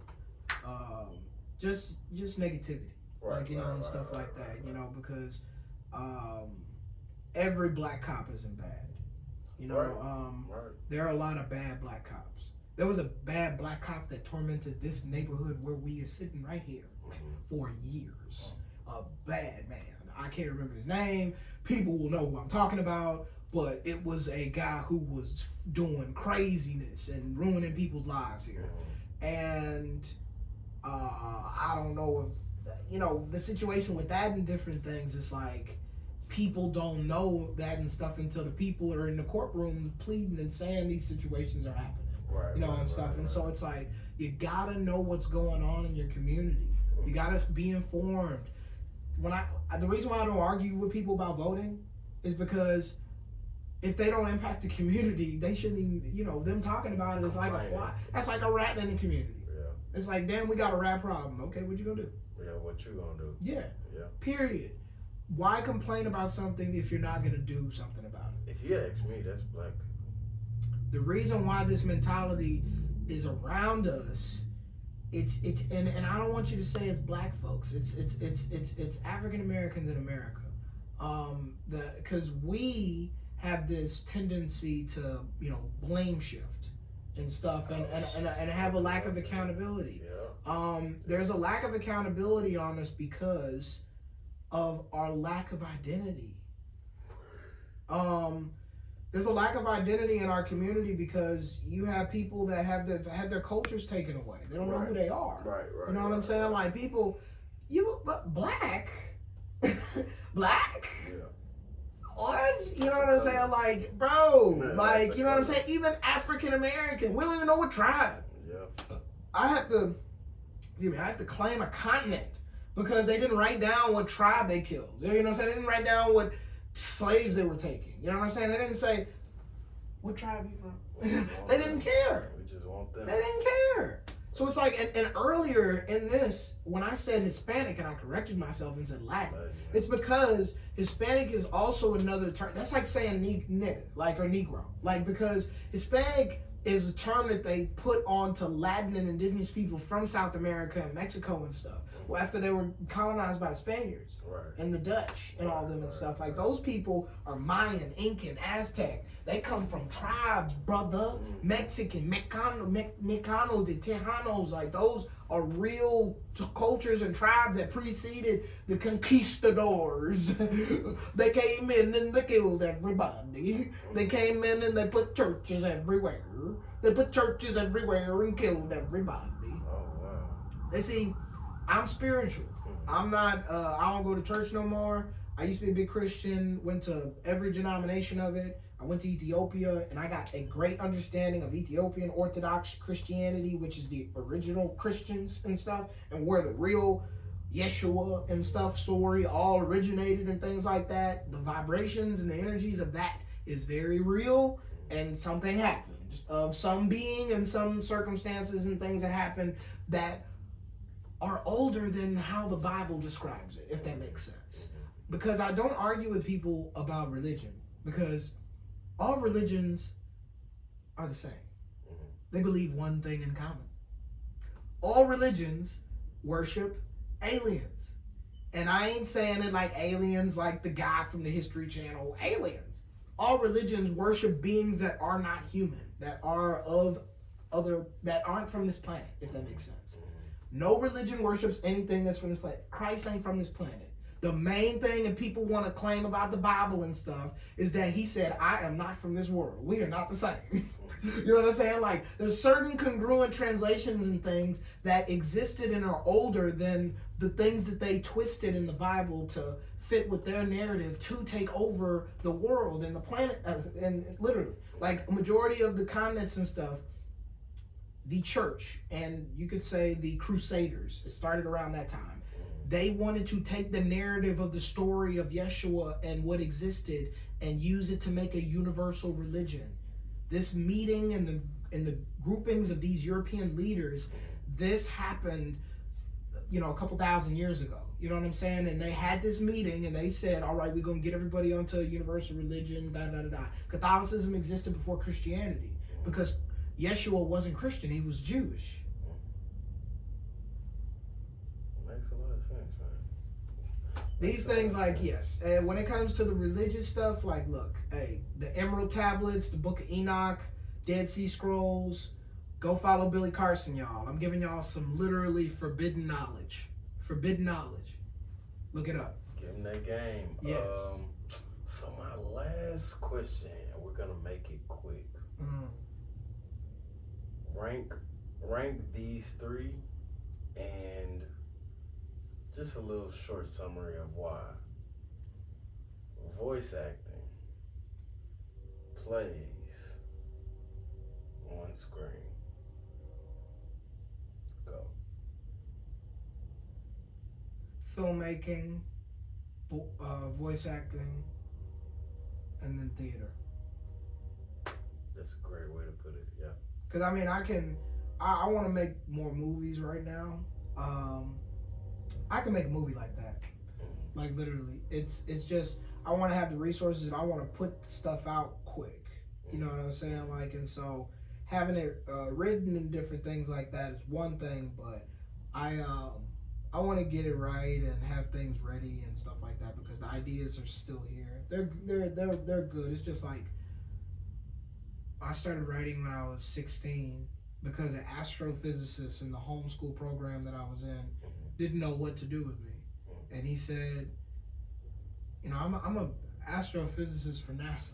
just negativity, like, you know, and stuff like that, you know, because every black cop isn't bad, you know. There are a lot of bad black cops. There was a bad black cop that tormented this neighborhood where we are sitting right here for years. A bad man. I can't remember his name. People will know who I'm talking about, but it was a guy who was doing craziness and ruining people's lives here. And I don't know if, you know, the situation with that and different things, it's like people don't know that and stuff until the people are in the courtroom pleading and saying these situations are happening, you know, and stuff. And so it's like, you gotta know what's going on in your community. You gotta be informed. The reason why I don't argue with people about voting is because if they don't impact the community, they shouldn't even, you know, them talking about it is like a fly. That's like a rat in the community. It's like, damn, we got a rat problem. Okay, what you gonna do? Yeah, what you gonna do? Yeah. Period. Why complain about something if you're not gonna do something about it? If you ask me, that's black people. The reason why this mentality is around us, it's and I don't want you to say it's black folks. It's African Americans in America. Because we have this tendency to, you know, blame shift and stuff, and have a lack of accountability. There's a lack of accountability on us because of our lack of identity. There's a lack of identity in our community because you have people that have had their cultures taken away. They don't know who they are. You know what I'm saying? Like people, but black, black. Orange, you know what I'm saying? Like, bro, like, you know what I'm saying? Even African American, we don't even know what tribe. I have to claim a continent because they didn't write down what tribe they killed. You know what I'm saying? They didn't write down what slaves they were taking. You know what I'm saying? They didn't say, what tribe you from? They didn't care. We just want them. They didn't care. So it's like, and earlier in this, when I said Hispanic and I corrected myself and said Latin, it's because Hispanic is also another term. That's like saying nigga, like, or Negro. Like, because Hispanic is a term that they put on to Latin and indigenous people from South America and Mexico and stuff. Well, after they were colonized by the Spaniards and the Dutch and all them and stuff. Like, those people are Mayan, Incan, Aztec. They come from tribes, brother. Mexican, Mexicano, the Tejanos. Like, those are real cultures and tribes that preceded the conquistadors. They came in and they killed everybody. They came in and they put churches everywhere. They put churches everywhere and killed everybody. Oh, wow. They see, I'm spiritual. I'm not, I don't go to church no more. I used to be a big Christian, went to every denomination of it. I went to Ethiopia and I got a great understanding of Ethiopian Orthodox Christianity, which is the original Christians and stuff, and where the real Yeshua and stuff story all originated and things like that. The vibrations and the energies of that is very real, and something happened of some being and some circumstances and things that happened that are older than how the Bible describes it, if that makes sense. Because I don't argue with people about religion, because all religions are the same. They believe one thing in common. All religions worship aliens. And I ain't saying it like aliens, like the guy from the History Channel. Aliens. All religions worship beings that are not human, that are of other, that aren't from this planet, if that makes sense. No religion worships anything that's from this planet. Christ ain't from this planet. The main thing that people want to claim about the Bible and stuff is that he said, I am not from this world. We are not the same. You know what I'm saying? Like, there's certain congruent translations and things that existed and are older than the things that they twisted in the Bible to fit with their narrative to take over the world and the planet. And literally, like, a majority of the continents and stuff, the church, and you could say the Crusaders, it started around that time. They wanted to take the narrative of the story of Yeshua and what existed and use it to make a universal religion. This meeting and the groupings of these European leaders, this happened, a couple thousand years ago. You know what I'm saying? And they had this meeting and they said, all right, we're going to get everybody onto a universal religion, Catholicism existed before Christianity because Yeshua wasn't Christian, he was Jewish. Makes a lot of sense, man. These things, like, yes. And when it comes to the religious stuff, like, look, hey, the Emerald Tablets, the Book of Enoch, Dead Sea Scrolls, go follow Billy Carson, y'all. I'm giving y'all some literally forbidden knowledge. Forbidden knowledge. Look it up. Give them that game. Yes. So my last question, and we're going to make it quick. Rank these three and just a little short summary of why. Voice acting, plays on screen. Go. Filmmaking, voice acting, and then theater. That's a great way to put it, yeah. Because, I mean, I want to make more movies right now. I can make a movie like that. Like, literally. It's just, I want to have the resources and I want to put stuff out quick. You know what I'm saying? Like, and so having it written and different things like that is one thing, but I want to get it right and have things ready and stuff like that because the ideas are still here. They're good. It's just like, I started writing when I was 16 because an astrophysicist in the homeschool program that I was in didn't know what to do with me. And he said, I'm a astrophysicist for NASA.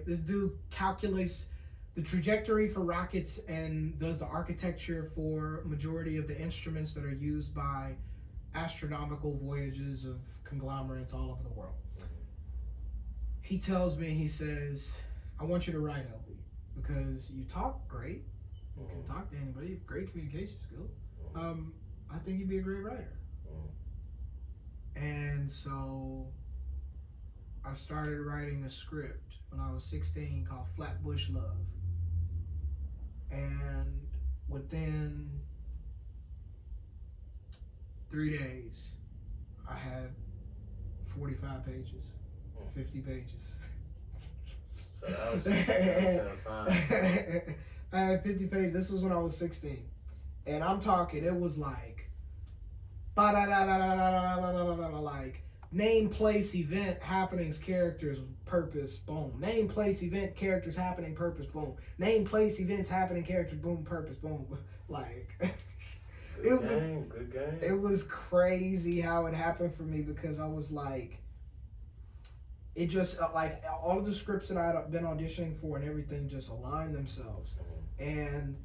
This dude calculates the trajectory for rockets and does the architecture for majority of the instruments that are used by astronomical voyages of conglomerates all over the world. He tells me, he says, I want you to write, LB, because you talk great. You can talk to anybody. You have great communication skills. I think you'd be a great writer. And so I started writing a script when I was 16 called Flatbush Love. And within 3 days, I had 45 pages, 50 pages. So that was just a telltale sign. I had 50 pages. This was when I was 16. And I'm talking, it was like, like, name, place, event, happenings, characters, purpose, boom. Name, place, event, characters, happening, purpose, boom. Name, place, events, happening, characters, boom, purpose, boom. Like, Good game. It was crazy how it happened for me because I was like, it just, like, all of the scripts that I had been auditioning for and everything just aligned themselves. And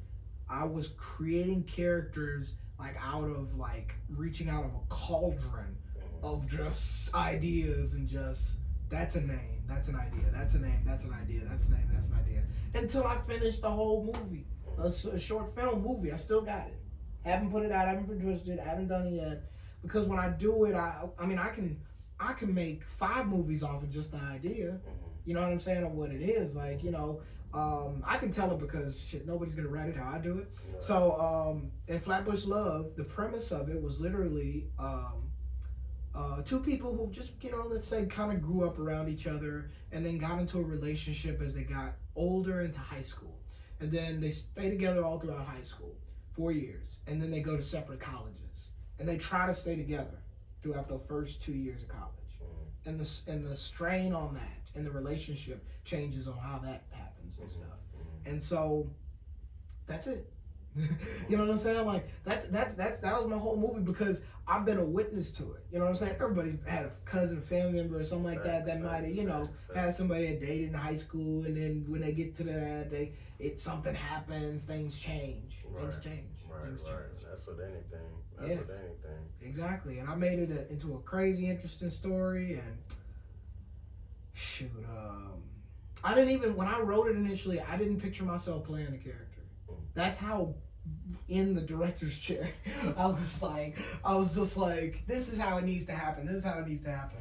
I was creating characters, like, out of, like, reaching out of a cauldron of just ideas and just, that's a name, that's an idea, that's a name, that's an idea, that's a name, that's an idea. Until I finished the whole movie, a short film movie. I still got it. Haven't put it out, haven't produced it, haven't done it yet. Because when I do it, I mean, I can make 5 movies off of just the idea. You know what I'm saying? Of what it is. Like, you know, I can tell it because shit, nobody's gonna write it how I do it. Right. So in Flatbush Love, the premise of it was literally two people who just, you know, let's say kind of grew up around each other and then got into a relationship as they got older into high school. And then they stay together all throughout high school, 4 years. And then they go to separate colleges. And they try to stay together throughout the first 2 years of college. And the strain on that and the relationship changes on how that happens and stuff. And so that's it. You know what I'm saying? Like that was my whole movie because I've been a witness to it. You know what I'm saying? Everybody had a cousin, family member, or something like that might have, you know, had somebody that dated in high school, and then when they get to that, something happens, things change. Things change. Things change. That's with anything. That's with anything. Exactly. And I made it into a crazy, interesting story. And shoot, I didn't even, when I wrote it initially, I didn't picture myself playing a character. That's how in the director's chair I was just like, this is how it needs to happen. This is how it needs to happen.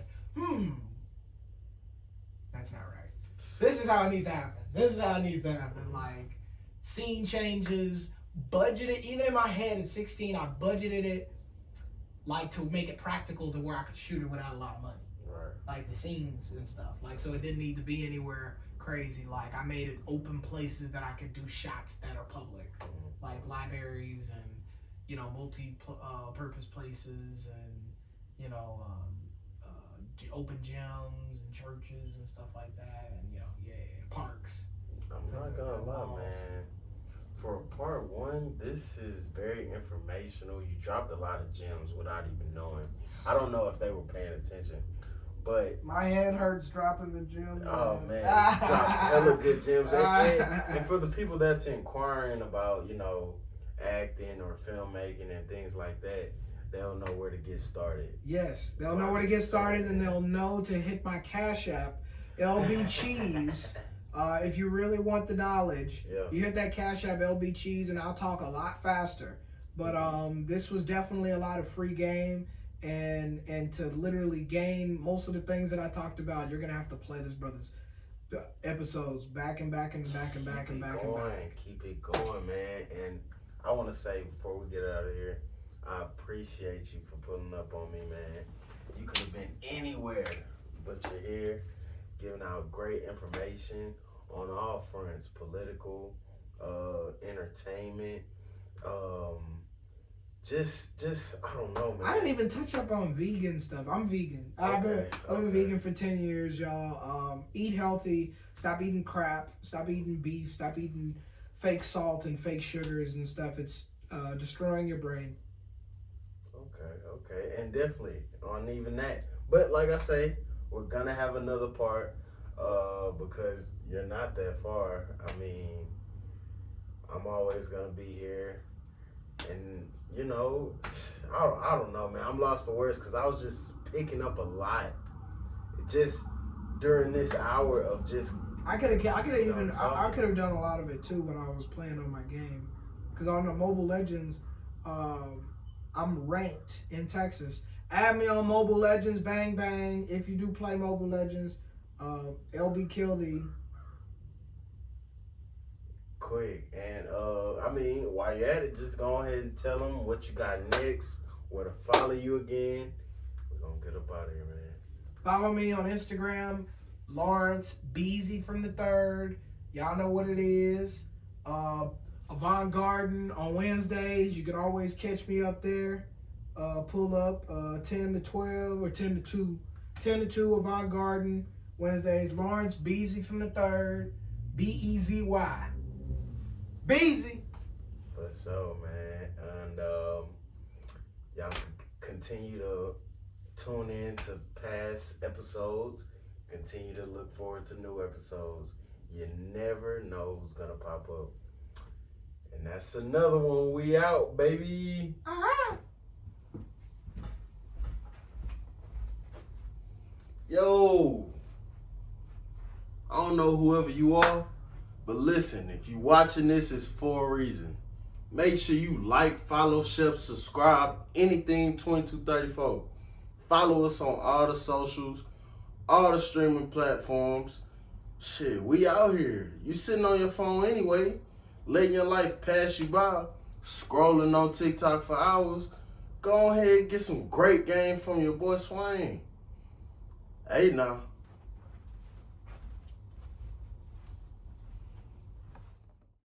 That's not right. This is how it needs to happen. This is how it needs to happen. Like, scene changes, budgeted, even in my head at 16, I budgeted it like to make it practical to where I could shoot it without a lot of money. Right. Like the scenes and stuff. Like, so it didn't need to be anywhere crazy. Like, I made it open places that I could do shots that are public, like libraries and, you know, multi-purpose places and, you know, open gyms and churches and stuff like that, and, you know, parks. I'm not gonna lie, man. For part one, this is very informational. You dropped a lot of gems without even knowing. I don't know if they were paying attention, but my head hurts dropping the gem. Oh man, you dropped hella good gems. And for the people that's inquiring about, you know, acting or filmmaking and things like that, they'll know where to get started. Yes, they'll know where to get started, and they'll know to hit my Cash App, LB Cheese. If you really want the knowledge, you hit that Cash App, LB Cheese, and I'll talk a lot faster. But this was definitely a lot of free game. And to literally gain most of the things that I talked about, you're gonna have to play this brother's episodes back and back and back and back and back and back. Keep it going, man. And I want to say before we get out of here, I appreciate you for pulling up on me, man. You could have been anywhere, but you're here, giving out great information on all fronts: political, entertainment, Just I don't know, man. I didn't even touch up on vegan stuff. I'm vegan. I've been vegan for 10 years, y'all. Eat healthy. Stop eating crap. Stop eating beef. Stop eating fake salt and fake sugars and stuff. It's destroying your brain. Okay. And definitely on even that. But like I say, we're gonna have another part because you're not that far. I mean, I'm always gonna be here. And you know, I don't know, man. I'm lost for words because I was just picking up a lot, just during this hour of just. I could have done a lot of it too when I was playing on my game, because on the Mobile Legends, I'm ranked in Texas. Add me on Mobile Legends, bang bang. If you do play Mobile Legends, LB Kill Thee. Quick. And I mean, while you're at it, just go ahead and tell them what you got next, where to follow you again. We're gonna get up out of here, man. Follow me on Instagram, Lawrence Beezy from the Third. Y'all know what it is. Avant Garden on Wednesdays. You can always catch me up there. Pull up 10 to 12 or 10 to 2. 10 to 2 Avant Garden Wednesdays. Lawrence Beezy from the Third. Bezy. Beezy. For sure, man. And y'all continue to tune in to past episodes. Continue to look forward to new episodes. You never know who's gonna pop up. And that's another one. We out, baby. Yo, I don't know whoever you are, but listen, if you watching this, it's for a reason. Make sure you like, follow, share, subscribe, anything 2234. Follow us on all the socials, all the streaming platforms. Shit, we out here. You sitting on your phone anyway, letting your life pass you by, scrolling on TikTok for hours. Go ahead and get some great game from your boy Swain. Hey now.